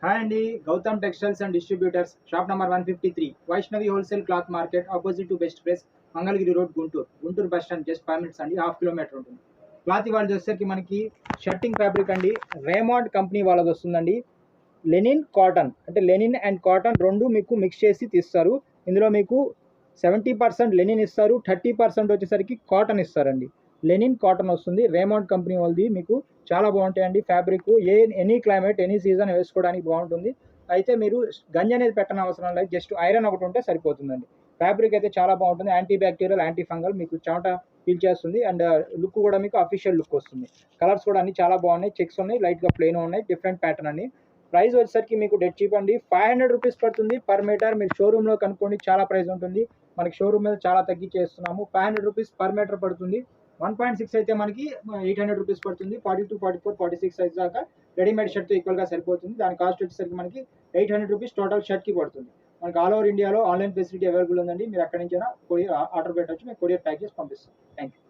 Hi అండి, Gautam textiles and distributors, shop number 153, Vaishnavi wholesale cloth market, opposite to best press, Mangalagiri road, Guntur bus stand just 5 minutes అండి, half kilometer ఉంటుంది. Cloth ఇవాళ వచ్చేసరికి మనకి shirting fabric అండి, Raymond company వాళ్ళది వస్తుందండి. లెనిన్ కాటన్ అంటే లెనిన్ అండ్ కాటన్ రెండు మీకు మిక్స్ చేసి తీస్తారు. ఇందులో మీకు 70% లెనిన్ ఇస్తారు, 30% వచ్చేసరికి కాటన్ ఇస్తారండి. లెనిన్ కాటన్ వస్తుంది, రేమాండ్ కంపెనీ వాళ్ళది. మీకు చాలా బాగుంటాయండి fabric. Any climate any season వేసుకోవడానికి బాగుంటుంది. అయితే మీరు గంజి అనేది పెట్టని అవసరం లేదు, జస్ట్ ఐరన్ ఒకటి ఉంటే సరిపోతుందండి. ఫ్యాబ్రిక్ అయితే చాలా బాగుంటుంది, యాంటీ బ్యాక్టీరియల్ యాంటీ ఫంగల్, మీకు చెమట ఫీల్ చేస్తుంది. అండ్ లుక్ కూడా మీకు అఫీషియల్ లుక్ వస్తుంది. కలర్స్ కూడా అన్ని చాలా బాగున్నాయి, చెక్స్ ఉన్నాయి, లైట్గా ప్లెయిన్ ఉన్నాయి, డిఫరెంట్ ప్యాటర్న్ అండి. ప్రైస్ వచ్చేసరికి మీకు డెడ్ చీప్ అండి, 500 రూపీస్ పడుతుంది పర్ మీటర్. మీరు షోరూంలో కనుక్కోండి, చాలా ప్రైస్ ఉంటుంది. మనకి షోరూమ్ మీద చాలా తగ్గించేస్తున్నాము, 500 రూపీస్ పర్ మీటర్ పడుతుంది. 1.6 అయితే మనకి 800 రూపీస్ పడుతుంది. 42, 44, 46 సైజ్ దాకా రెడీమేడ్ షర్ట్తో ఈక్వల్గా సరిపోతుంది. దాని కాస్ట్ వచ్చేసరికి మనకి 800 రూపీస్ టోటల్ షర్ట్కి పడుతుంది. మనకి ఆల్ ఓవర్ ఇండియాలో ఆన్లైన్ ఫెసిలిటీ అవైలబుల్ ఉందండి. మీరు ఎక్కడి నుంచైనా కొరియర్ ఆర్డర్ పెట్టవచ్చు, మేము కొరియర్ ప్యాక్ చేసి పంపిస్తాం. Thank you.